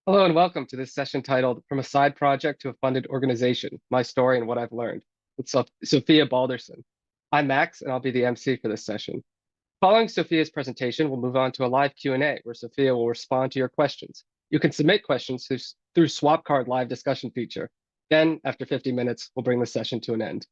Hello and welcome to this session titled From a Side Project to a Funded Organization, My Story and What I've Learned with Sofia Balderson. I'm Max and I'll be the MC for this session. Following Sophia's presentation, we'll move on to a live Q&A where Sophia will respond to your questions. You can submit questions through Swapcard live discussion feature. Then, after 50 minutes, we'll bring the session to an end.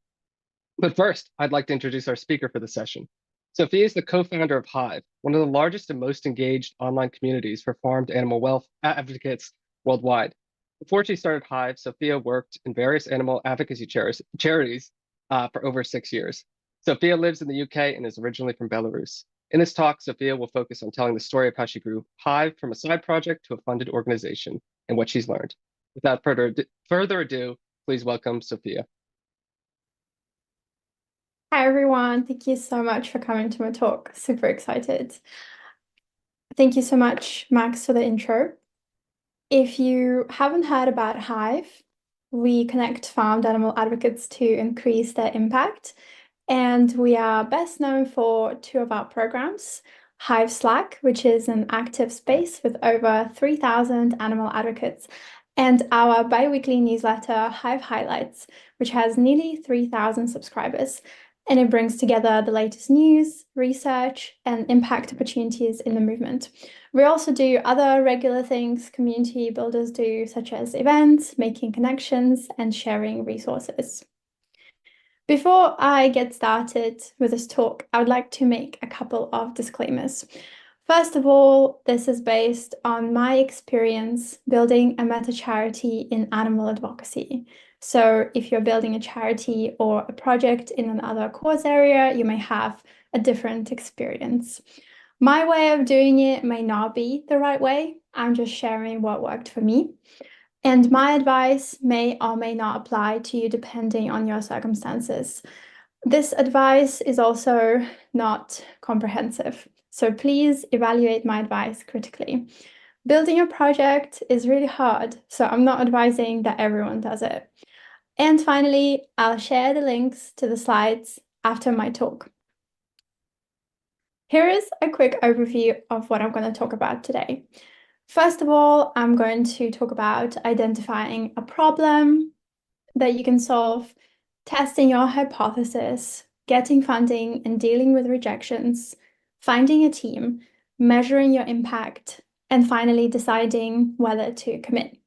But first, I'd like to introduce our speaker for the session. Sophia is the co-founder of Hive, one of the largest and most engaged online communities for farmed animal wealth advocates worldwide. Before she started Hive, Sophia worked in various animal advocacy charities for over 6 years. Sophia lives in the UK and is originally from Belarus. In this talk, Sophia will focus on telling the story of how she grew Hive from a side project to a funded organization and what she's learned. Without further ado, please welcome Sophia. Hi everyone, thank you so much for coming to my talk. Super excited. Thank you so much, Max, for the intro. If you haven't heard about Hive, we connect farmed animal advocates to increase their impact. And we are best known for two of our programs, Hive Slack, which is an active space with over 3,000 animal advocates, and our bi-weekly newsletter, Hive Highlights, which has nearly 3,000 subscribers. And it brings together the latest news, research, and impact opportunities in the movement. We also do other regular things community builders do, such as events, making connections, and sharing resources. Before I get started with this talk, I would like to make a couple of disclaimers. First of all, this is based on my experience building a meta charity in animal advocacy. So if you're building a charity or a project in another cause area, you may have a different experience. My way of doing it may not be the right way. I'm just sharing what worked for me. And my advice may or may not apply to you depending on your circumstances. This advice is also not comprehensive. So please evaluate my advice critically. Building a project is really hard, so I'm not advising that everyone does it. And finally, I'll share the links to the slides after my talk. Here is a quick overview of what I'm going to talk about today. First of all, I'm going to talk about identifying a problem that you can solve, testing your hypothesis, getting funding and dealing with rejections, finding a team, measuring your impact, and finally deciding whether to commit.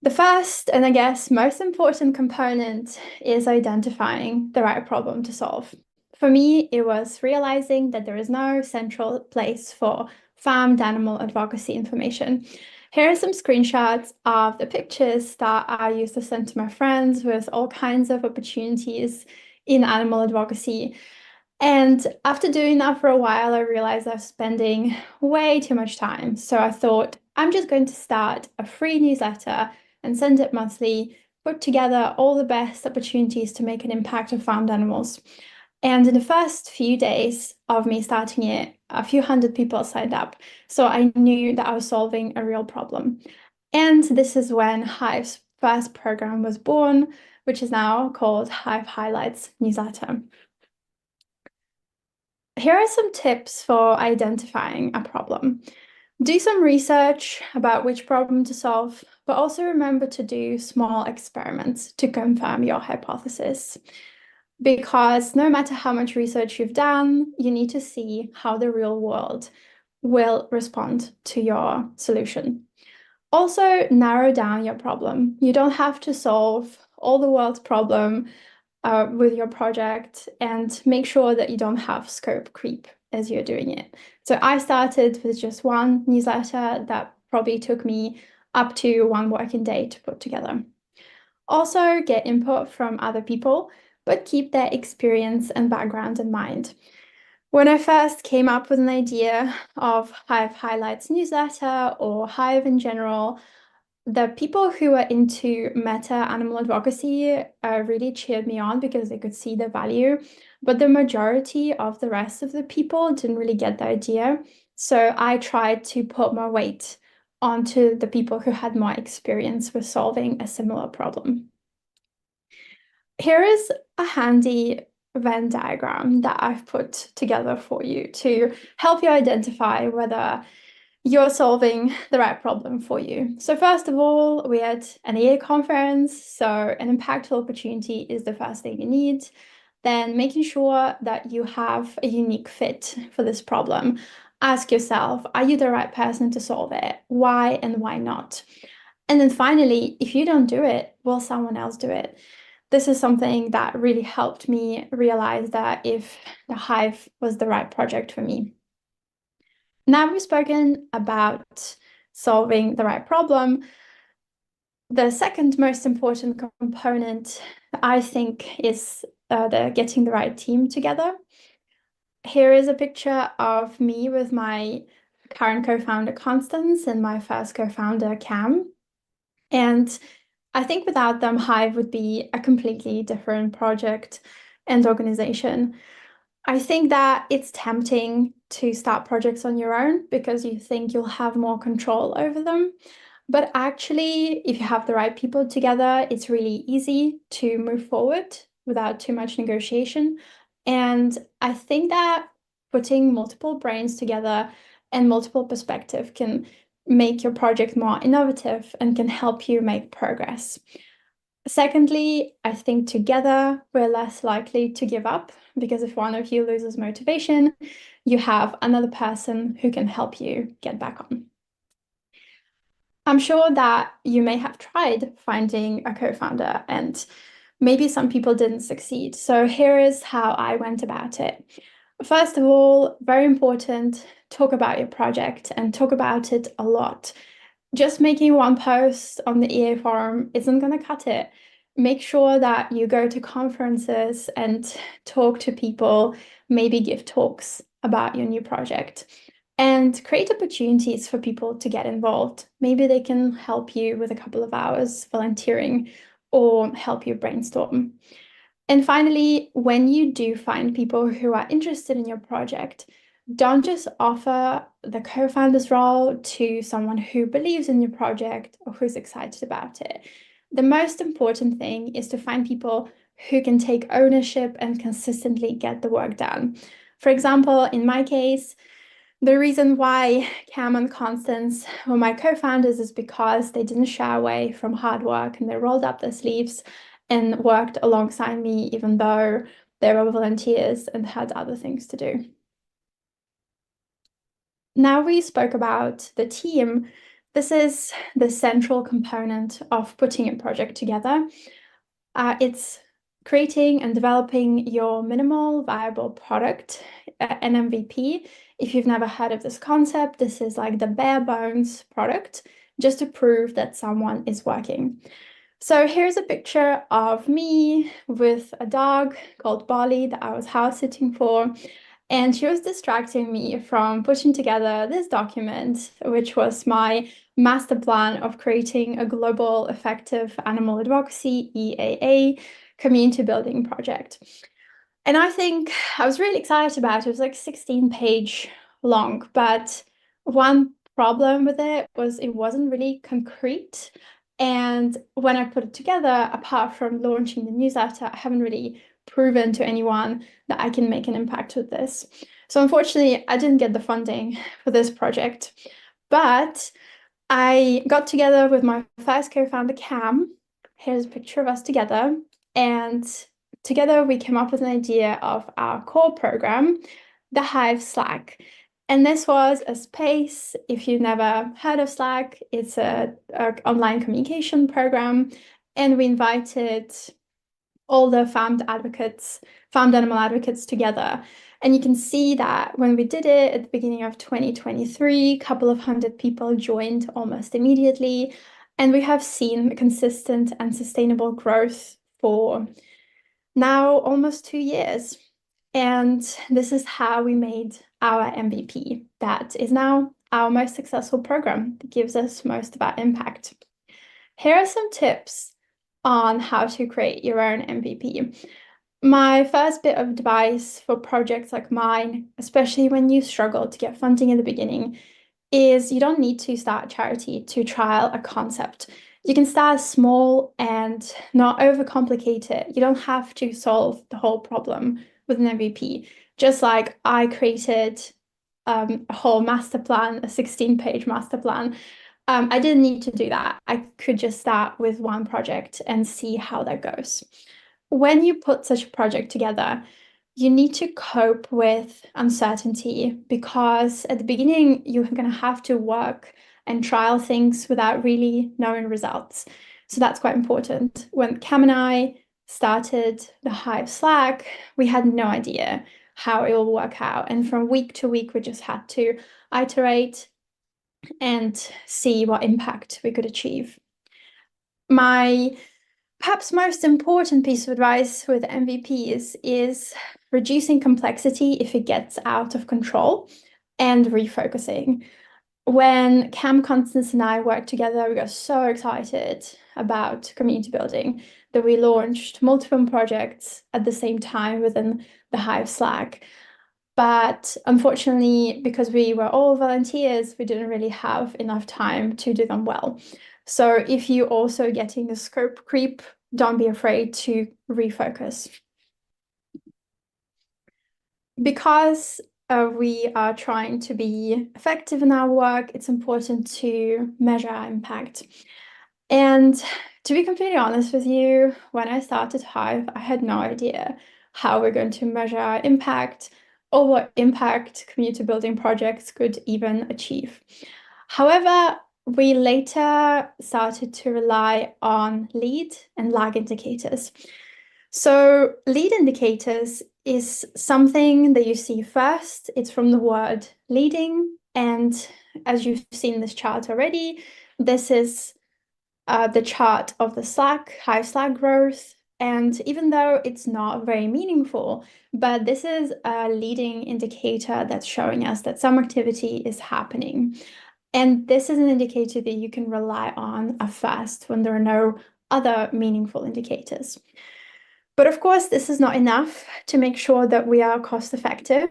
The first, and I guess most important component is identifying the right problem to solve. For me, it was realizing that there is no central place for farmed animal advocacy information. Here are some screenshots of the pictures that I used to send to my friends with all kinds of opportunities in animal advocacy. And after doing that for a while, I realized I was spending way too much time. So I thought, I'm just going to start a free newsletter and send it monthly, put together all the best opportunities to make an impact on farmed animals. And in the first few days of me starting it, a few hundred people signed up. So I knew that I was solving a real problem. And this is when Hive's first program was born, which is now called Hive Highlights newsletter. Here are some tips for identifying a problem. Do some research about which problem to solve, but also remember to do small experiments to confirm your hypothesis. Because no matter how much research you've done, you need to see how the real world will respond to your solution. Also, narrow down your problem. You don't have to solve all the world's problem with your project, and make sure that you don't have scope creep as you're doing it. So I started with just one newsletter that probably took me up to one working day to put together. Also, get input from other people, but keep their experience and background in mind. When I first came up with an idea of Hive Highlights newsletter or Hive in general, the people who were into meta animal advocacy really cheered me on because they could see the value, but the majority of the rest of the people didn't really get the idea. So I tried to put more weight onto the people who had more experience with solving a similar problem. Here is a handy Venn diagram that I've put together for you to help you identify whether you're solving the right problem for you. So first of all, we're at an EA conference, so an impactful opportunity is the first thing you need. Then making sure that you have a unique fit for this problem. Ask yourself, are you the right person to solve it? Why and why not? And then finally, if you don't do it, will someone else do it? This is something that really helped me realize that if the Hive was the right project for me. Now we've spoken about solving the right problem. The second most important component, I think, is the getting the right team together. Here is a picture of me with my current co-founder Constance and my first co-founder Cam. And I think without them, Hive would be a completely different project and organization. I think that it's tempting to start projects on your own because you think you'll have more control over them. But actually, if you have the right people together, it's really easy to move forward without too much negotiation. And I think that putting multiple brains together and multiple perspective can make your project more innovative and can help you make progress. Secondly, I think together we're less likely to give up because if one of you loses motivation, you have another person who can help you get back on. I'm sure that you may have tried finding a co-founder and maybe some people didn't succeed. So here is how I went about it. First of all, very important, talk about your project and talk about it a lot. Just making one post on the EA forum isn't going to cut it. Make sure that you go to conferences and talk to people, maybe give talks about your new project and create opportunities for people to get involved. Maybe they can help you with a couple of hours volunteering or help you brainstorm. And finally, when you do find people who are interested in your project, don't just offer the co-founder's role to someone who believes in your project or who's excited about it. The most important thing is to find people who can take ownership and consistently get the work done. For example, in my case, the reason why Cam and Constance were my co-founders is because they didn't shy away from hard work and they rolled up their sleeves and worked alongside me, even though they were volunteers and had other things to do. Now we spoke about the team. This is the central component of putting a project together. It's creating and developing your minimal viable product, an MVP. If you've never heard of this concept, this is like the bare bones product, just to prove that someone is working. So here's a picture of me with a dog called Bolly that I was house sitting for. And she was distracting me from putting together this document, which was my master plan of creating a global effective animal advocacy, EAA, community building project. And I think I was really excited about it. It was like 16-page long, but one problem with it was it wasn't really concrete. And when I put it together, apart from launching the newsletter, I haven't really proven to anyone that I can make an impact with this. So unfortunately, I didn't get the funding for this project, but I got together with my first co-founder, Cam. Here's a picture of us together. And together we came up with an idea of our core program, the Hive Slack. And this was a space, if you've never heard of Slack, it's a online communication program. And we invited all the farmed animal advocates together. And you can see that when we did it at the beginning of 2023, a couple of hundred people joined almost immediately. And we have seen consistent and sustainable growth for now almost 2 years. And this is how we made our MVP. That is now our most successful program that gives us most of our impact. Here are some tips on how to create your own MVP. My first bit of advice for projects like mine, especially when you struggle to get funding in the beginning, is you don't need to start a charity to trial a concept. You can start small and not overcomplicate it. You don't have to solve the whole problem with an MVP. Just like I created a whole master plan, a 16-page master plan. I didn't need to do that. I could just start with one project and see how that goes. When you put such a project together, you need to cope with uncertainty because at the beginning, you're going to have to work and trial things without really knowing results. So that's quite important. When Cam and I started the Hive Slack, we had no idea how it will work out. And from week to week, we just had to iterate and see what impact we could achieve. My perhaps most important piece of advice with MVPs is reducing complexity if it gets out of control and refocusing. When Cam Constance and I worked together, we got so excited about community building that we launched multiple projects at the same time within the Hive Slack. But unfortunately, because we were all volunteers, we didn't really have enough time to do them well. So if you also getting the scope creep, don't be afraid to refocus. Because we are trying to be effective in our work, it's important to measure our impact. And to be completely honest with you, when I started Hive, I had no idea how we're going to measure our impact or what impact community building projects could even achieve. However, we later started to rely on lead and lag indicators. So lead indicators is something that you see first. It's from the word leading. And as you've seen this chart already, this is the chart of the Slack, Hive Slack growth. And even though it's not very meaningful, but this is a leading indicator that's showing us that some activity is happening. And this is an indicator that you can rely on at first when there are no other meaningful indicators. But of course, this is not enough to make sure that we are cost effective.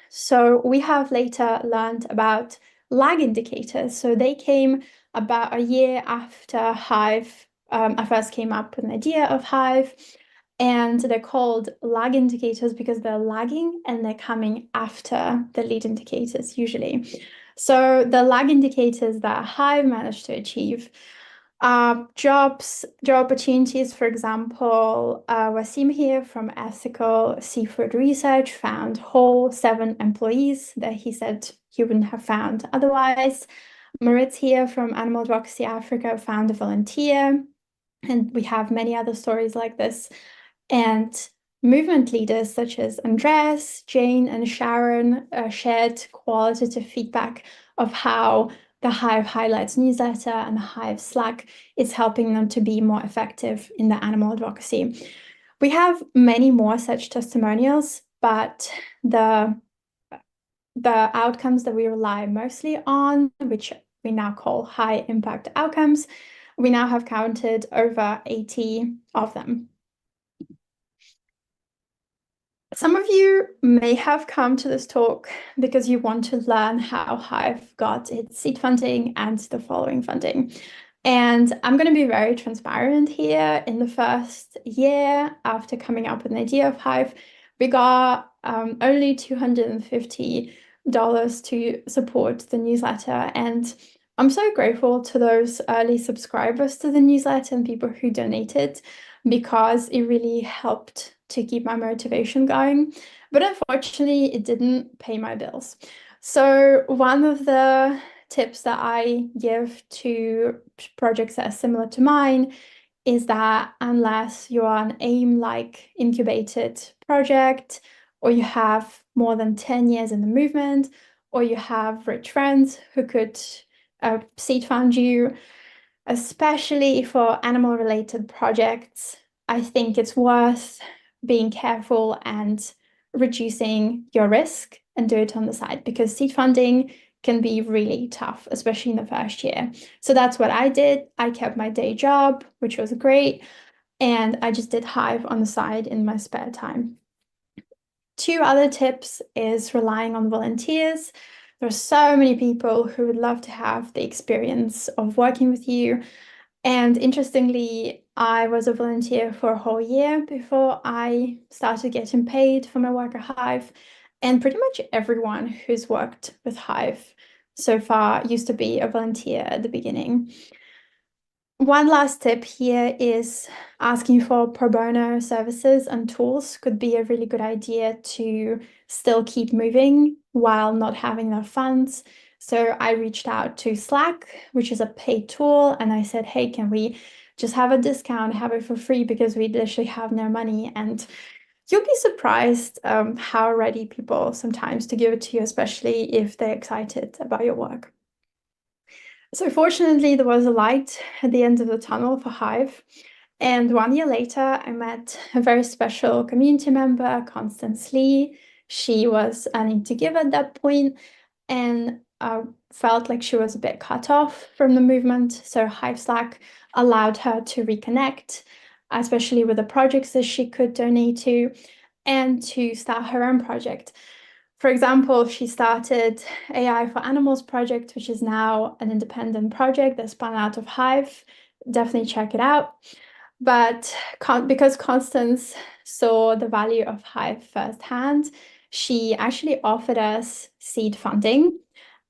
So we have later learned about lag indicators. So they came about a year after Hive. I first came up with an idea of Hive, and they're called lag indicators because they're lagging and they're coming after the lead indicators usually. So the lag indicators that Hive managed to achieve job opportunities, for example, Wasim here from Ethical Seafood Research found whole 7 employees that he said he wouldn't have found otherwise. Maritz here from Animal Advocacy Africa found a volunteer, and we have many other stories like this. And movement leaders such as Andreas, Jane, and Sharon shared qualitative feedback of how the Hive Highlights newsletter and the Hive Slack is helping them to be more effective in the animal advocacy. We have many more such testimonials, but the outcomes that we rely mostly on, which we now call high impact outcomes, we now have counted over 80 of them. Some of you may have come to this talk because you want to learn how Hive got its seed funding and the following funding. And I'm going to be very transparent here. In the first year after coming up with an idea of Hive, we got only $250 to support the newsletter. And I'm so grateful to those early subscribers to the newsletter and people who donated because it really helped to keep my motivation going. But unfortunately, it didn't pay my bills. So one of the tips that I give to projects that are similar to mine is that unless you are an AIM-like incubated project, or you have more than 10 years in the movement, or you have rich friends who could seed fund you, especially for animal-related projects, I think it's worth being careful and reducing your risk and do it on the side because seed funding can be really tough, especially in the first year. So that's what I did. I kept my day job, which was great, and I just did Hive on the side in my spare time. 2 other tips is relying on volunteers. There are so many people who would love to have the experience of working with you. And interestingly, I was a volunteer for a whole year before I started getting paid for my work at Hive. And pretty much everyone who's worked with Hive so far used to be a volunteer at the beginning. One last tip here is asking for pro bono services and tools could be a really good idea to still keep moving while not having enough funds. So I reached out to Slack, which is a paid tool, and I said, hey, can we just have a discount, have it for free because we literally have no money? And you'll be surprised how ready people sometimes to give it to you, especially if they're excited about your work. So fortunately, there was a light at the end of the tunnel for Hive. And 1 year later, I met a very special community member, Constance Lee. She was earning to give at that point and felt like she was a bit cut off from the movement. So Hive Slack allowed her to reconnect, especially with the projects that she could donate to, and to start her own project. For example, she started AI for Animals project, which is now an independent project that spun out of Hive. Definitely check it out. But because Constance saw the value of Hive firsthand, she actually offered us seed funding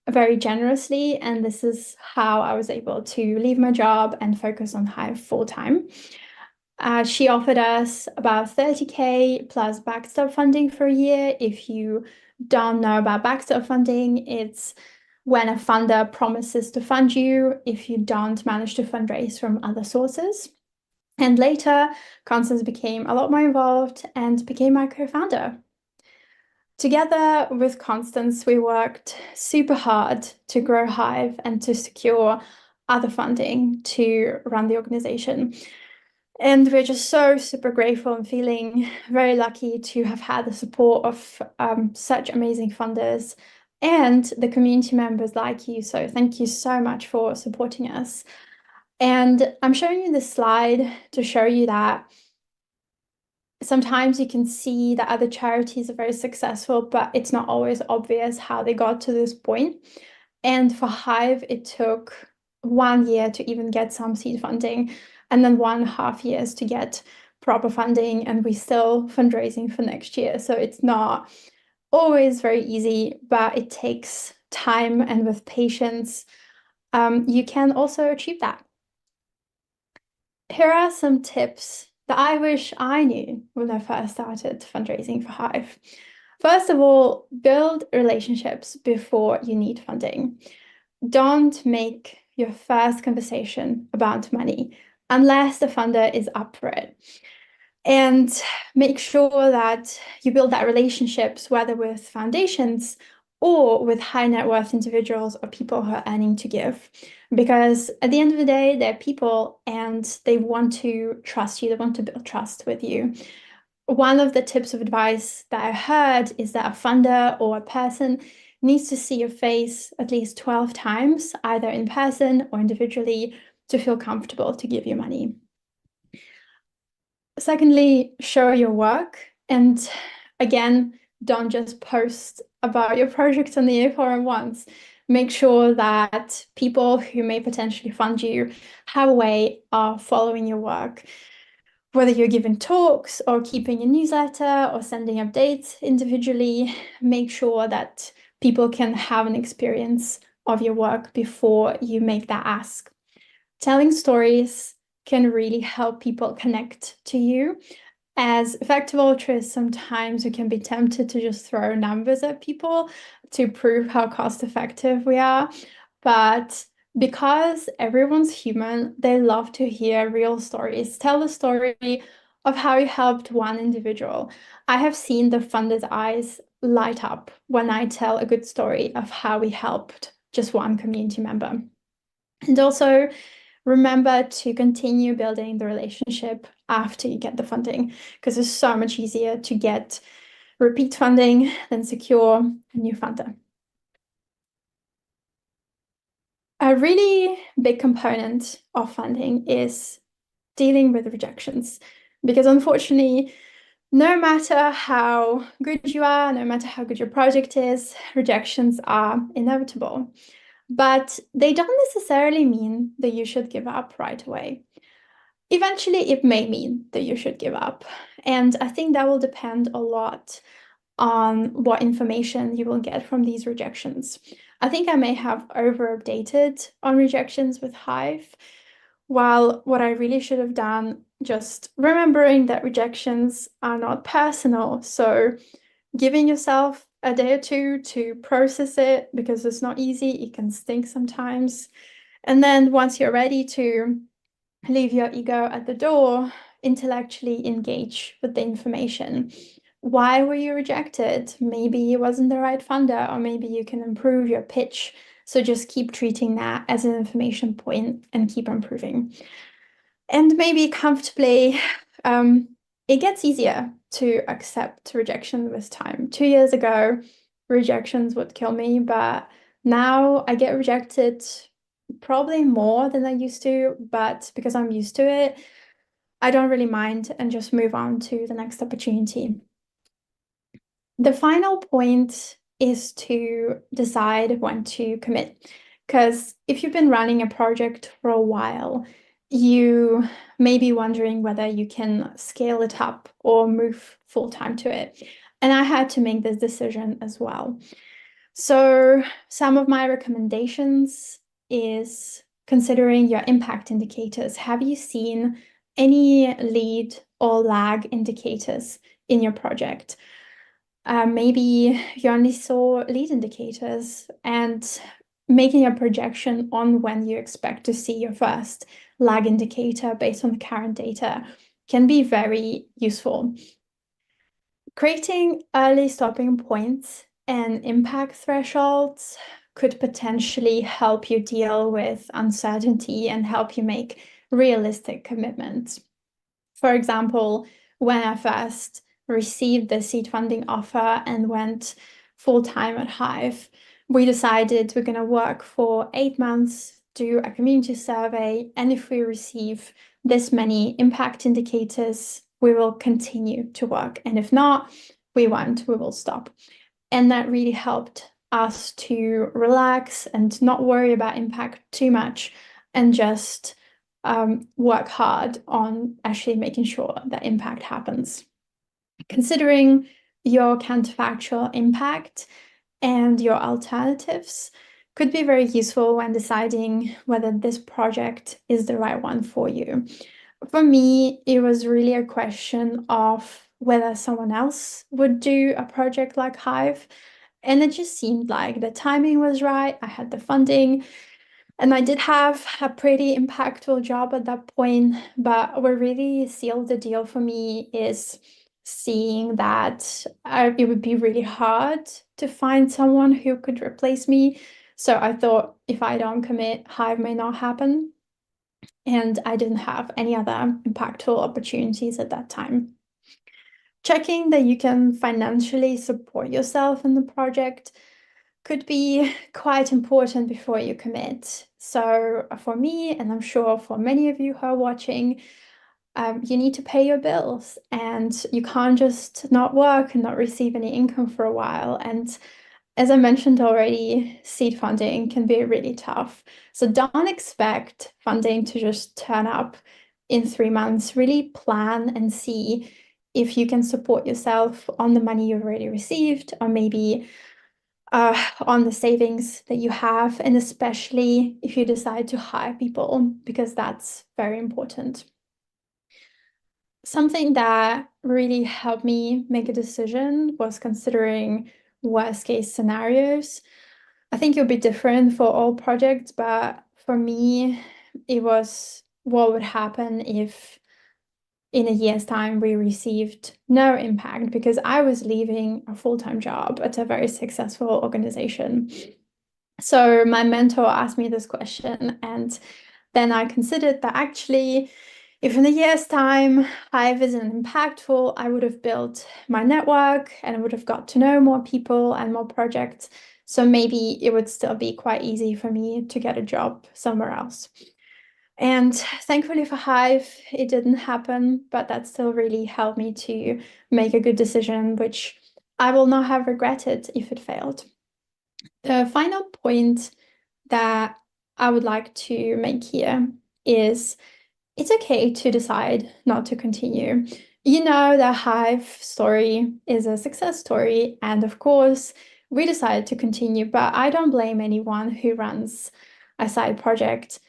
very generously. And this is how I was able to leave my job and focus on Hive full time. She offered us about 30K plus backstop funding for a year. If you don't know about backstop funding, it's when a funder promises to fund you if you don't manage to fundraise from other sources. And later, Constance became a lot more involved and became my co-founder. Together with Constance, we worked super hard to grow Hive and to secure other funding to run the organization. And we're just so super grateful and feeling very lucky to have had the support of such amazing funders and the community members like you. So thank you so much for supporting us. And I'm showing you this slide to show you that sometimes you can see that other charities are very successful, but it's not always obvious how they got to this point. And for Hive, it took 1 year to even get some seed funding, and then 1.5 years to get proper funding, and we're still fundraising for next year. So it's not always very easy, but it takes time, and with patience, you can also achieve that. Here are some tips that I wish I knew when I first started fundraising for Hive. First of all, build relationships before you need funding. Don't make your first conversation about money unless the funder is up for it. And make sure that you build that relationships, whether with foundations or with high net worth individuals or people who are earning to give. Because at the end of the day, they're people and they want to trust you, they want to build trust with you. One of the tips of advice that I heard is that a funder or a person needs to see your face at least 12 times, either in person or individually, to feel comfortable to give you money. Secondly, show your work. And again, don't just post about your project on the A forum once. Make sure that people who may potentially fund you have a way of following your work. Whether you're giving talks or keeping a newsletter or sending updates individually, make sure that people can have an experience of your work before you make that ask. Telling stories can really help people connect to you. As effective altruists, sometimes we can be tempted to just throw numbers at people to prove how cost effective we are. But because everyone's human, they love to hear real stories. Tell the story of how you helped one individual. I have seen the funder's eyes light up when I tell a good story of how we helped just one community member. And also, remember to continue building the relationship after you get the funding, because it's so much easier to get repeat funding than secure a new funder. A really big component of funding is dealing with rejections, because unfortunately, no matter how good you are, no matter how good your project is, rejections are inevitable. But they don't necessarily mean that you should give up right away. Eventually, it may mean that you should give up. And I think that will depend a lot on what information you will get from these rejections. I think I may have over-updated on rejections with Hive, while what I really should have done, just remembering that rejections are not personal. So giving yourself a day or two to process it, because it's not easy, it can stink sometimes. And then once you're ready to leave your ego at the door, intellectually engage with the information. Why were you rejected? Maybe it wasn't the right funder, or maybe you can improve your pitch. So just keep treating that as an information point and keep improving. And maybe comfortably, it gets easier to accept rejection with time. 2 years ago, rejections would kill me, but now I get rejected probably more than I used to, but because I'm used to it, I don't really mind and just move on to the next opportunity. The final point is to decide when to commit. Because if you've been running a project for a while, you may be wondering whether you can scale it up or move full-time to it. And I had to make this decision as well. So some of my recommendations is considering your impact indicators. Have you seen any lead or lag indicators in your project? Maybe you only saw lead indicators, and making a projection on when you expect to see your first lag indicator based on the current data can be very useful. Creating early stopping points and impact thresholds could potentially help you deal with uncertainty and help you make realistic commitments. For example, when I first received the seed funding offer and went full-time at Hive, we decided we're going to work for 8 months, do a community survey, and if we receive this many impact indicators, we will continue to work. And if not, we won't, we will stop. And that really helped us to relax and not worry about impact too much and just work hard on actually making sure that impact happens. Considering your counterfactual impact and your alternatives could be very useful when deciding whether this project is the right one for you. For me, it was really a question of whether someone else would do a project like Hive. And it just seemed like the timing was right. I had the funding. And I did have a pretty impactful job at that point, but what really sealed the deal for me is seeing that it would be really hard to find someone who could replace me. So I thought if I don't commit, Hive may not happen. And I didn't have any other impactful opportunities at that time. Checking that you can financially support yourself in the project could be quite important before you commit. So for me, and I'm sure for many of you who are watching, you need to pay your bills and you can't just not work and not receive any income for a while. And as I mentioned already, seed funding can be really tough. So don't expect funding to just turn up in 3 months. Really plan and see if you can support yourself on the money you've already received, or maybe on the savings that you have, and especially if you decide to hire people, because that's very important. Something that really helped me make a decision was considering worst case scenarios. I think it'll be different for all projects, but for me, it was what would happen if in a year's time we received no impact, because I was leaving a full-time job at a very successful organization. So my mentor asked me this question, and then I considered that actually, if in a year's time Hive isn't impactful, I would have built my network and I would have got to know more people and more projects. So maybe it would still be quite easy for me to get a job somewhere else. And thankfully for Hive, it didn't happen, but that still really helped me to make a good decision, which I will not have regretted if it failed. The final point that I would like to make here is it's okay to decide not to continue. The Hive story is a success story. And of course, we decided to continue, but I don't blame anyone who runs a side project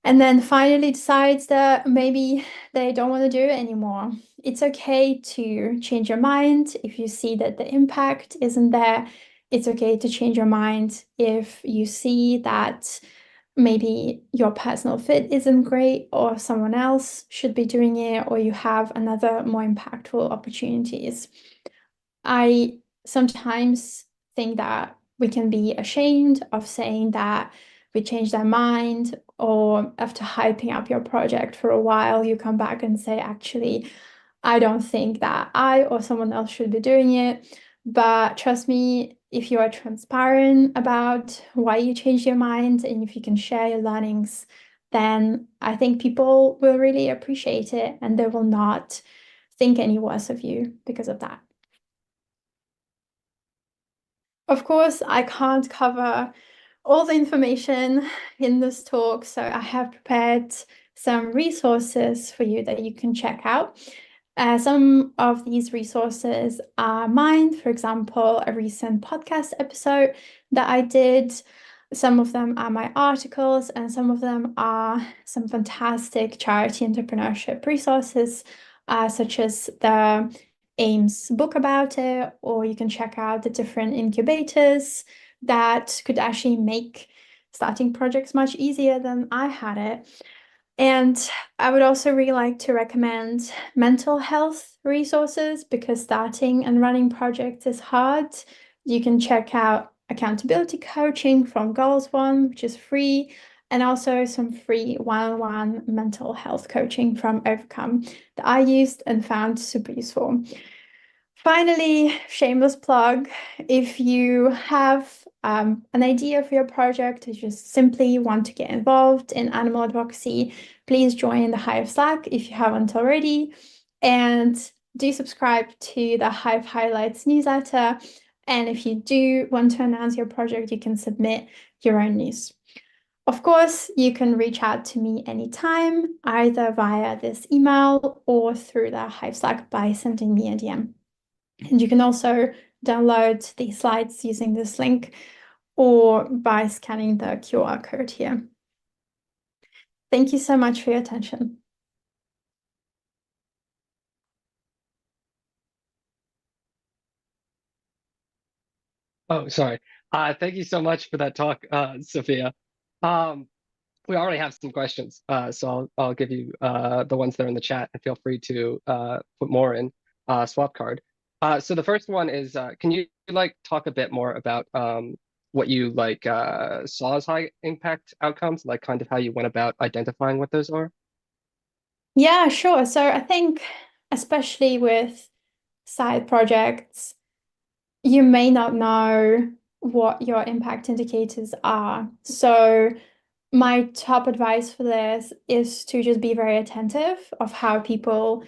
and then finally decides that maybe they don't want to do it anymore. It's okay to change your mind if you see that the impact isn't there. It's okay to change your mind if you see that maybe your personal fit isn't great or someone else should be doing it or you have another more impactful opportunities. I sometimes think that we can be ashamed of saying that we changed our mind, or after hyping up your project for a while, you come back and say, actually, I don't think that I or someone else should be doing it. But trust me, if you are transparent about why you changed your mind and if you can share your learnings, then I think people will really appreciate it and they will not think any worse of you because of that. Of course, I can't cover all the information in this talk, so I have prepared some resources for you that you can check out. Some of these resources are mine, for example, a recent podcast episode that I did. Some of them are my articles, and some of them are some fantastic charity entrepreneurship resources, such as the Ames book about it, or you can check out the different incubators that could actually make starting projects much easier than I had it. And I would also really like to recommend mental health resources because starting and running projects is hard. You can check out accountability coaching from Goals One, which is free, and also some free one-on-one mental health coaching from Overcome that I used and found super useful. Finally, shameless plug, if you have an idea for your project, or just simply want to get involved in animal advocacy, please join the Hive Slack if you haven't already. And do subscribe to the Hive Highlights newsletter. And if you do want to announce your project, you can submit your own news. Of course, you can reach out to me anytime, either via this email or through the Hive Slack by sending me a DM. And you can also download these slides using this link or by scanning the QR code here. Thank you so much for your attention. Oh, sorry. Thank you so much for that talk, Sophia. Um, we already have some questions, so I'll give you the ones that are in the chat, and feel free to put more in swap card. So the first one is, can you like talk a bit more about what you like saw as high impact outcomes, like kind of how you went about identifying what those are? Yeah, sure. So I think, especially with side projects, you may not know what your impact indicators are. So my top advice for this is to just be very attentive of how people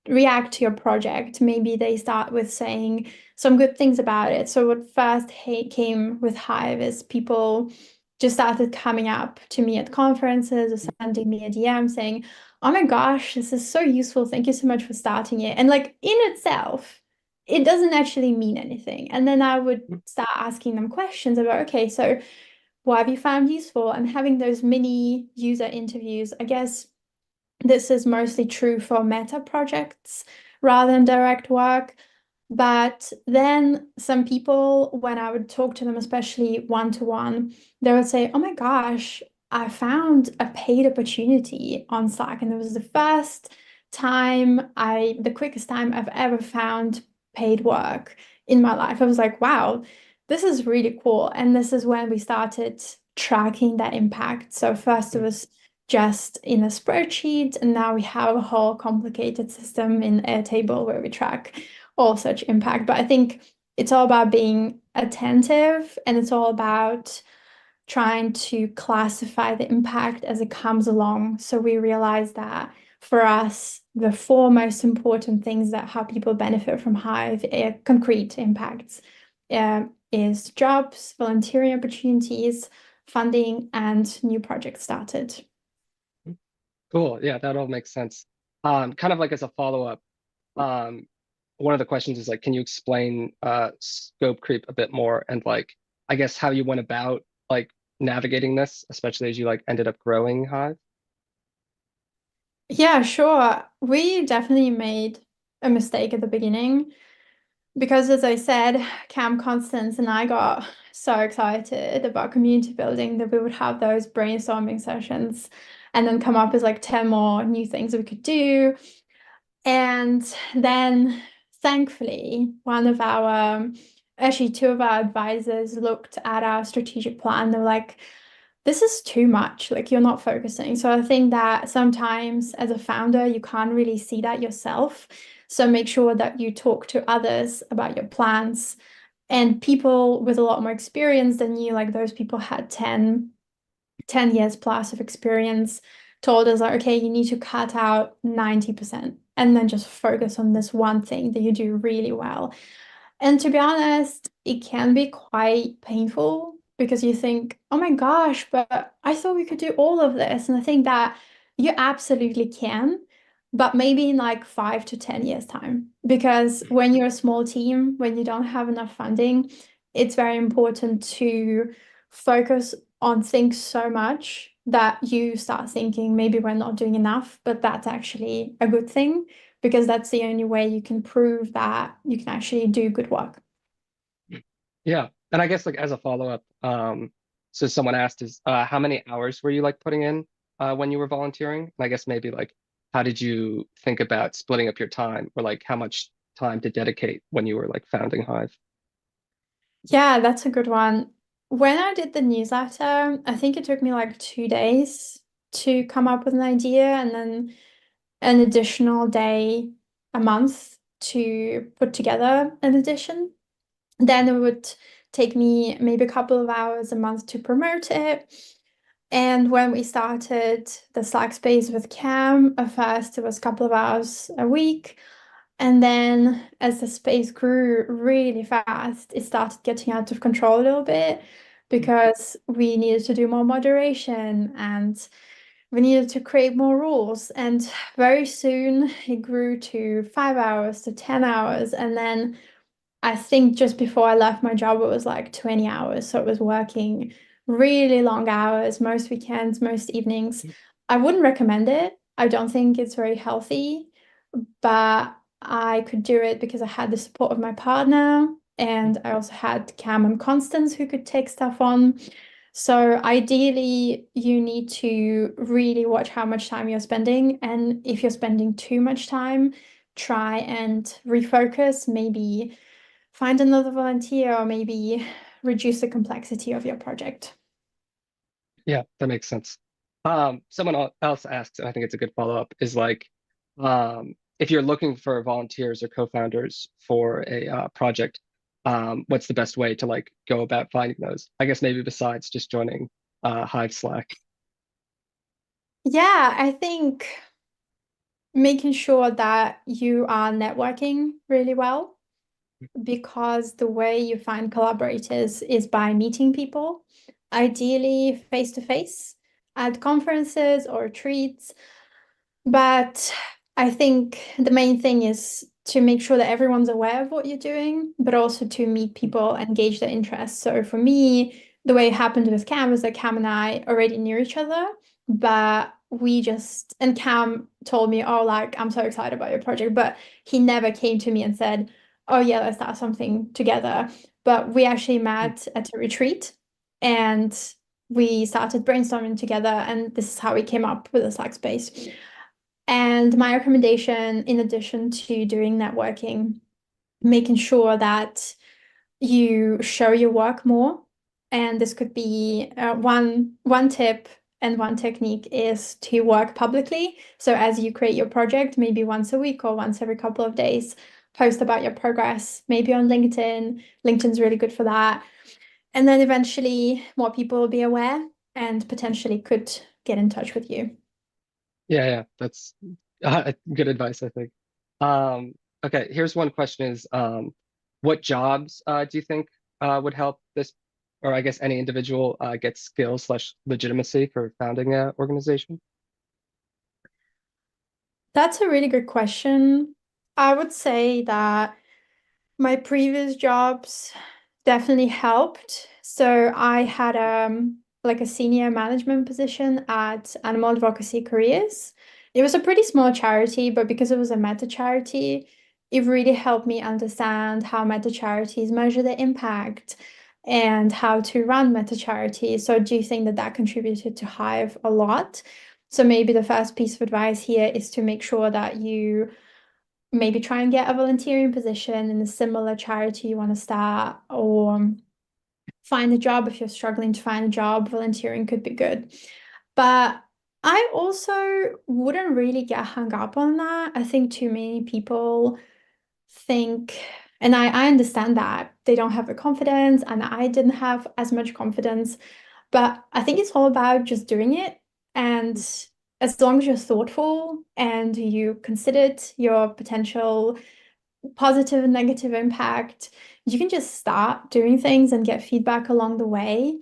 react to your project. Maybe they start with saying some good things about it. So what first came with Hive is people just started coming up to me at conferences or sending me a DM saying, "Oh my gosh, this is so useful. Thank you so much for starting it." And like in itself, it doesn't actually mean anything. And then I would start asking them questions about, okay, so what have you found useful? And having those mini user interviews, I guess this is mostly true for meta projects rather than direct work. But then some people, when I would talk to them, especially one-to-one, they would say, "Oh my gosh, I found a paid opportunity on Slack." And it was the first the quickest time I've ever found paid work in my life. I was like, wow, this is really cool. And this is when we started tracking that impact. So first it was just in a spreadsheet, and now we have a whole complicated system in Airtable where we track all such impact. But I think it's all about being attentive and it's all about trying to classify the impact as it comes along. So we realize that for us, the four most important things that how people benefit from Hive, concrete impacts, is jobs, volunteering opportunities, funding, and new projects started. Cool. Yeah, that all makes sense. Kind of like as a follow-up. Um, one of the questions is like, can you explain scope creep a bit more and like, I guess how you went about like navigating this, especially as you like ended up growing Hive? Yeah, sure. We definitely made a mistake at the beginning because, as I said, Cam Constance and I got so excited about community building that we would have those brainstorming sessions and then come up with like 10 more new things we could do. And then thankfully, actually, two of our advisors looked at our strategic plan. They were like, this is too much. Like, you're not focusing. So I think that sometimes as a founder, you can't really see that yourself. So make sure that you talk to others about your plans and people with a lot more experience than you, like those people had 10 years plus of experience, told us like, okay, you need to cut out 90% and then just focus on this one thing that you do really well. And to be honest, it can be quite painful because you think, oh my gosh, but I thought we could do all of this. And I think that you absolutely can, but maybe in like 5 to 10 years' time. Because when you're a small team, when you don't have enough funding, it's very important to focus on things so much that you start thinking maybe we're not doing enough, but that's actually a good thing because that's the only way you can prove that you can actually do good work. Yeah. And I guess like as a follow-up, so someone asked is how many hours were you like putting in when you were volunteering? And I guess maybe like how did you think about splitting up your time or like how much time to dedicate when you were like founding Hive? Yeah, that's a good one. When I did the newsletter, I think it took me like 2 days to come up with an idea and then an additional day a month to put together an edition. Then it would take me maybe a couple of hours a month to promote it. And when we started the Slack space with Cam, at first it was a couple of hours a week. And then as the space grew really fast, it started getting out of control a little bit because we needed to do more moderation and we needed to create more rules. And very soon it grew to 5 hours to 10 hours. And then I think just before I left my job, it was like 20 hours. So it was working really long hours, most weekends, most evenings. I wouldn't recommend it. I don't think it's very healthy, but I could do it because I had the support of my partner and I also had Cam and Constance who could take stuff on. So ideally, you need to really watch how much time you're spending. And if you're spending too much time, try and refocus, maybe find another volunteer or maybe reduce the complexity of your project. Yeah, that makes sense. Someone else asks, and I think it's a good follow-up, is like, if you're looking for volunteers or co-founders for a project, what's the best way to like go about finding those? I guess maybe besides just joining Hive Slack. Yeah, I think making sure that you are networking really well because the way you find collaborators is by meeting people, ideally face to face at conferences or retreats. But I think the main thing is to make sure that everyone's aware of what you're doing, but also to meet people and gauge their interests. So for me, the way it happened with Cam was that Cam and I already knew each other, but and Cam told me, oh, like, I'm so excited about your project, but he never came to me and said, oh, yeah, let's start something together. But we actually met at a retreat and we started brainstorming together, and this is how we came up with the Slack space. And my recommendation, in addition to doing networking, making sure that you show your work more. And this could be one tip and one technique is to work publicly. So as you create your project, maybe once a week or once every couple of days, post about your progress, maybe on LinkedIn. LinkedIn's really good for that. And then eventually more people will be aware and potentially could get in touch with you. Yeah, yeah, that's good advice, I think. Okay, here's one question is, what jobs do you think would help this, or I guess any individual get skills slash legitimacy for founding an organization? That's a really good question. I would say that my previous jobs definitely helped. So I had like a senior management position at Animal Advocacy Careers. It was a pretty small charity, but because it was a meta charity, it really helped me understand how meta charities measure their impact and how to run meta charities. So I do think that that contributed to Hive a lot. So maybe the first piece of advice here is to make sure that you maybe try and get a volunteering position in a similar charity you want to start, or find a job if you're struggling to find a job. Volunteering could be good. But I also wouldn't really get hung up on that. I think too many people think, and I understand that they don't have the confidence, and I didn't have as much confidence, but I think it's all about just doing it. And as long as you're thoughtful and you considered your potential positive and negative impact, you can just start doing things and get feedback along the way.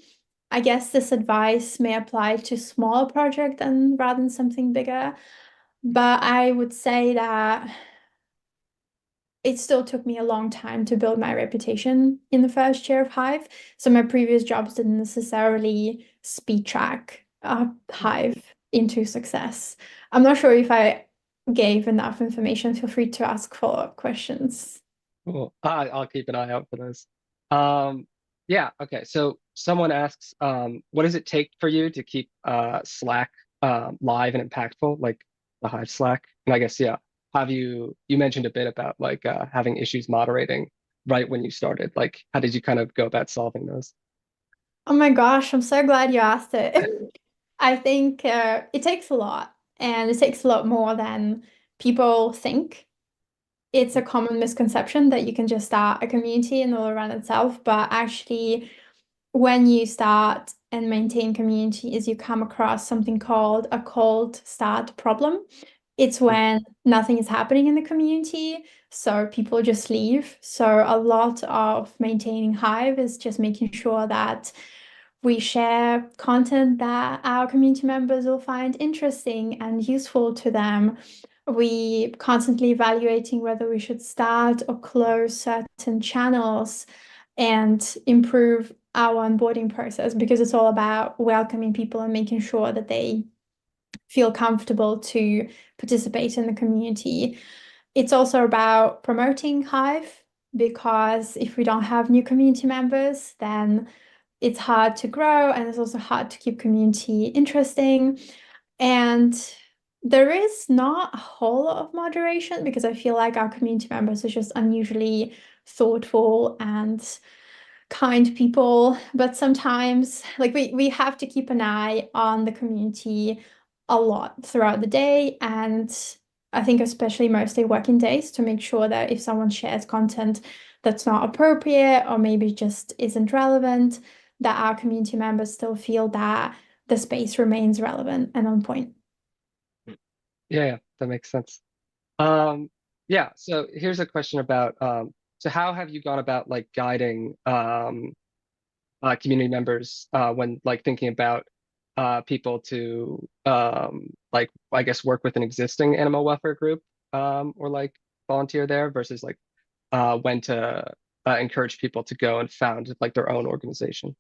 I guess this advice may apply to small project and rather than something bigger, but I would say that it still took me a long time to build my reputation in the first year of Hive. So my previous jobs didn't necessarily speed track Hive into success. I'm not sure if I gave enough information. Feel free to ask follow-up questions. Cool. I'll keep an eye out for those. Um, yeah, okay. So someone asks, what does it take for you to keep Slack live and impactful, like the Hive Slack? And I guess, yeah, you mentioned a bit about like having issues moderating right when you started. Like, how did you kind of go about solving those? Oh my gosh, I'm so glad you asked it. I think it takes a lot, and it takes a lot more than people think. It's a common misconception that you can just start a community and it will run itself, but actually, when you start and maintain communities, you come across something called a cold start problem. It's when nothing is happening in the community, so people just leave. So a lot of maintaining Hive is just making sure that we share content that our community members will find interesting and useful to them. We constantly evaluating whether we should start or close certain channels and improve our onboarding process, because it's all about welcoming people and making sure that they feel comfortable to participate in the community. It's also about promoting Hive, because if we don't have new community members, then it's hard to grow, and it's also hard to keep community interesting. And there is not a whole lot of moderation, because I feel like our community members are just unusually thoughtful and kind people. But sometimes, like we have to keep an eye on the community a lot throughout the day, and I think especially mostly working days, to make sure that if someone shares content that's not appropriate or maybe just isn't relevant, that our community members still feel that the space remains relevant and on point. Yeah, yeah, that makes sense. Um, yeah, so here's a question about so how have you gone about like guiding community members when like thinking about people to like I guess work with an existing animal welfare group or like volunteer there versus like when to encourage people to go and found like their own organization.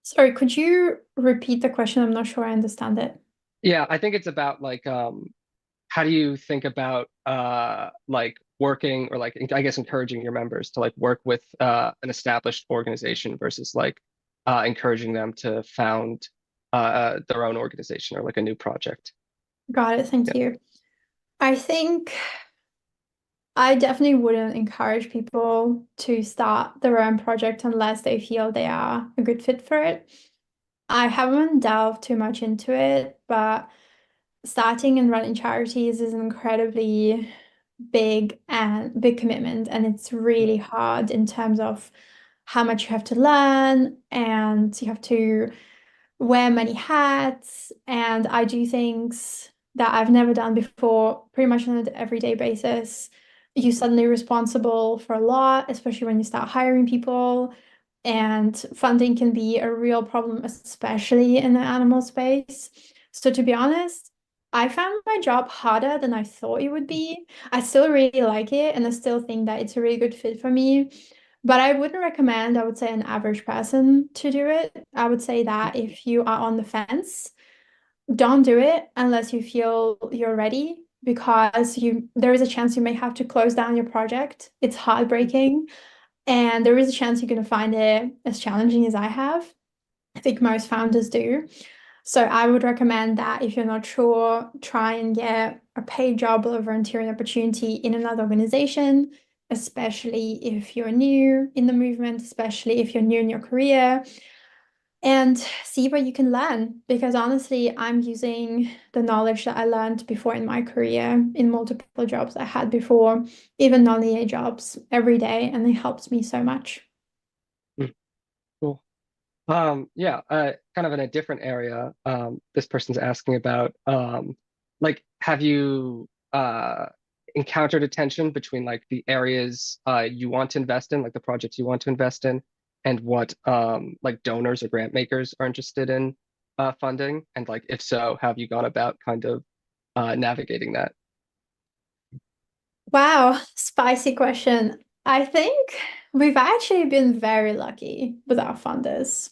Sorry, could you repeat the question? I'm not sure I understand it. Yeah, I think it's about like how do you think about like working or like I guess encouraging your members to like work with an established organization versus like encouraging them to found their own organization or like a new project. Got it. Thank Yeah. you. I think I definitely wouldn't encourage people to start their own project unless they feel they are a good fit for it. I haven't delved too much into it, but starting and running charities is an incredibly big commitment, and it's really hard in terms of how much you have to learn, and you have to wear many hats, and I do things that I've never done before, pretty much on an everyday basis. You're suddenly responsible for a lot, especially when you start hiring people, and funding can be a real problem, especially in the animal space. So to be honest, I found my job harder than I thought it would be. I still really like it and I still think that it's a really good fit for me. But I wouldn't recommend, I would say, an average person to do it. I would say that if you are on the fence, don't do it unless you feel you're ready because there is a chance you may have to close down your project. It's heartbreaking and there is a chance you're going to find it as challenging as I have. I think most founders do. So I would recommend that if you're not sure, try and get a paid job or a volunteering opportunity in another organization, especially if you're new in the movement, especially if you're new in your career, and see what you can learn. Because honestly, I'm using the knowledge that I learned before in my career in multiple jobs I had before, even non-EA jobs every day, and it helps me so much. Mm, cool. Yeah, kind of in a different area, this person's asking about, like, have you encountered a tension between like the areas you want to invest in, like the projects you want to invest in, and what like donors or grant makers are interested in funding? And like, if so, have you gone about kind of navigating that? Wow, spicy question. I think we've actually been very lucky with our funders.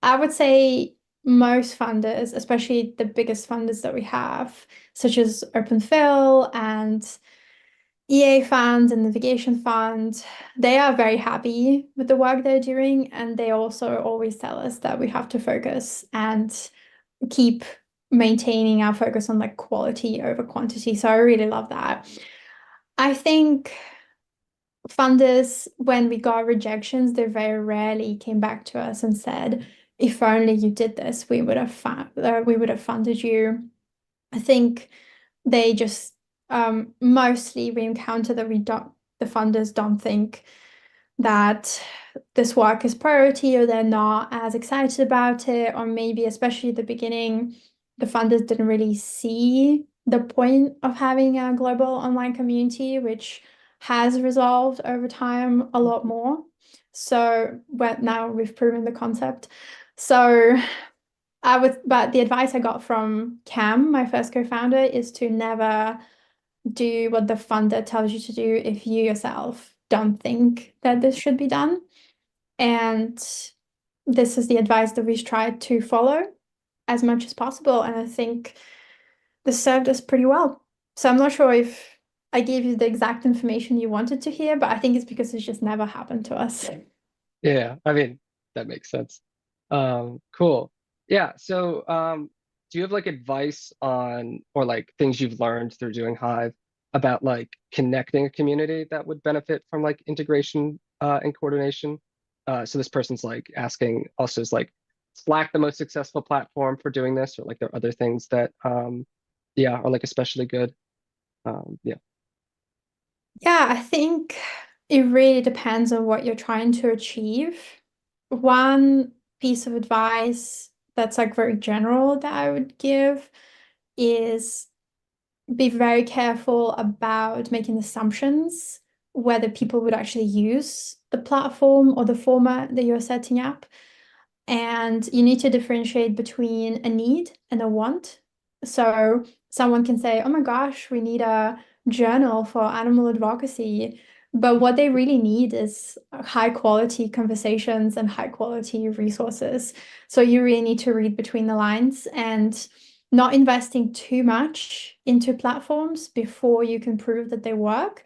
I would say most funders, especially the biggest funders that we have, such as Open Phil and EA Fund and Navigation Fund, they are very happy with the work they're doing. And they also always tell us that we have to focus and keep maintaining our focus on like quality over quantity. So I really love that. I think funders, when we got rejections, they very rarely came back to us and said, if only you did this, we would have funded you. I think they just mostly we encounter that we don't the funders don't think that this work is priority or they're not as excited about it, or maybe especially at the beginning, the funders didn't really see the point of having a global online community, which has resolved over time a lot more. So, but now we've proven the concept. So but the advice I got from Cam, my first co-founder, is to never do what the funder tells you to do if you yourself don't think that this should be done. And this is the advice that we've tried to follow as much as possible. And I think this served us pretty well. So I'm not sure if I gave you the exact information you wanted to hear, but I think it's because it's just never happened to us. Yeah, I mean, that makes sense. Cool. Yeah, so do you have like advice on or like things you've learned through doing Hive about like connecting a community that would benefit from like integration and coordination? So this person's like asking also is like Slack the most successful platform for doing this, or like there are other things that yeah, are like especially good. Yeah. Yeah, I think it really depends on what you're trying to achieve. One piece of advice that's like very general that I would give is be very careful about making assumptions whether people would actually use the platform or the format that you're setting up. And you need to differentiate between a need and a want. So someone can say, oh my gosh, we need a journal for animal advocacy. But what they really need is high quality conversations and high quality resources. So you really need to read between the lines and not investing too much into platforms before you can prove that they work.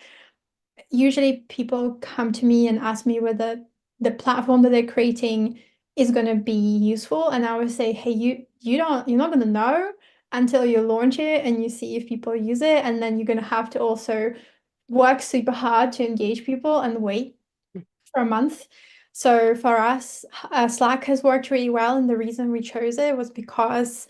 Usually people come to me and ask me whether the platform that they're creating is going to be useful. And I would say, hey, you're not going to know until you launch it and you see if people use it. And then you're going to have to also work super hard to engage people and wait for a month. So for us, Slack has worked really well. And the reason we chose it was because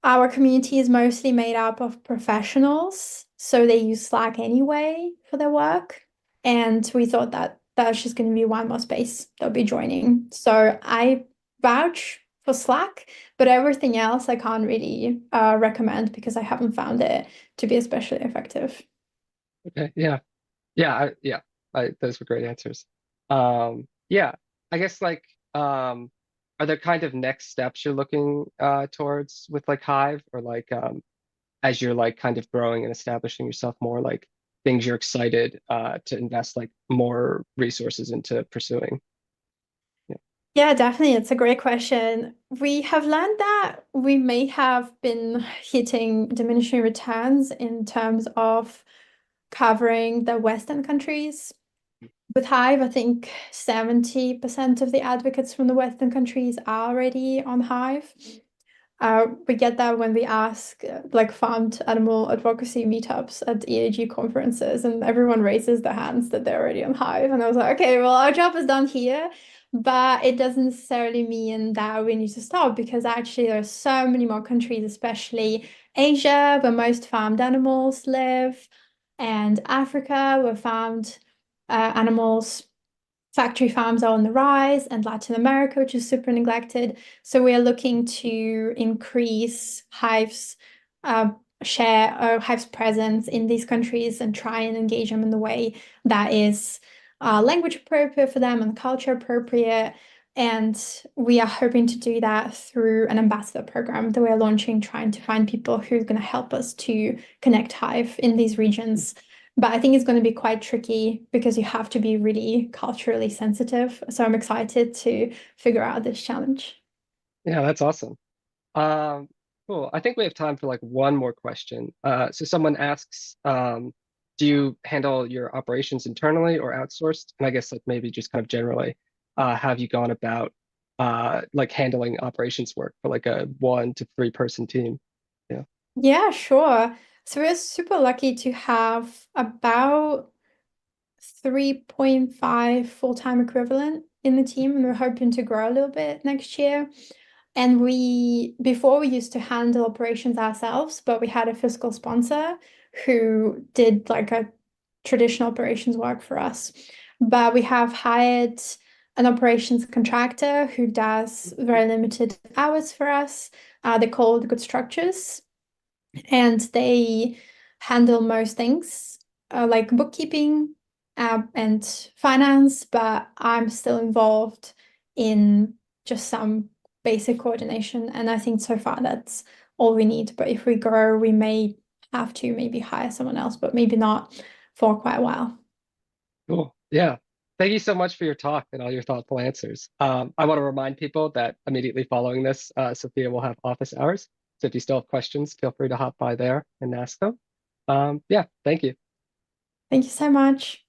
our community is mostly made up of professionals, so they use Slack anyway for their work. And we thought that that's just going to be one more space they'll be joining. So I vouch for Slack, but everything else I can't really recommend because I haven't found it to be especially effective. Okay. Yeah. Yeah, those were great answers. Yeah, I guess like, are there kind of next steps you're looking towards with like Hive or like, as you're like kind of growing and establishing yourself more, like things you're excited to invest like more resources into pursuing? Yeah. Yeah, definitely. It's a great question. We have learned that we may have been hitting diminishing returns in terms of covering the Western countries. With Hive, I think 70% of the advocates from the Western countries are already on Hive. We get that when we ask like farmed animal advocacy meetups at EAG conferences, and everyone raises their hands that they're already on Hive. And I was like, okay, well, our job is done here, but it doesn't necessarily mean that we need to stop because actually there are so many more countries, especially Asia, where most farmed animals live, and Africa, where farmed animals factory farms are on the rise, and Latin America, which is super neglected. So we are looking to increase Hive's share or Hive's presence in these countries and try and engage them in the way that is language appropriate for them and culture appropriate. And we are hoping to do that through an ambassador program that we're launching, trying to find people who are going to help us to connect Hive in these regions. But I think it's going to be quite tricky because you have to be really culturally sensitive. So I'm excited to figure out this challenge. Yeah, that's awesome. Um, cool. I think we have time for like one more question. So someone asks, do you handle your operations internally or outsourced? And I guess like maybe just kind of generally, have you gone about like handling operations work for like a 1 to 3 person team? Yeah. Yeah, sure. So we're super lucky to have about 3.5 full-time equivalent in the team, and we're hoping to grow a little bit next year. And before we used to handle operations ourselves, but we had a fiscal sponsor who did like a traditional operations work for us. But we have hired an operations contractor who does very limited hours for us. They're called Good Structures, and they handle most things like bookkeeping and finance, but I'm still involved in just some basic coordination. And I think so far that's all we need. But if we grow, we may have to maybe hire someone else, but maybe not for quite a while. Cool. Yeah. Thank you so much for your talk and all your thoughtful answers. I want to remind people that immediately following this, Sophia will have office hours. So if you still have questions, feel free to hop by there and ask them. Yeah, thank you. Thank you so much.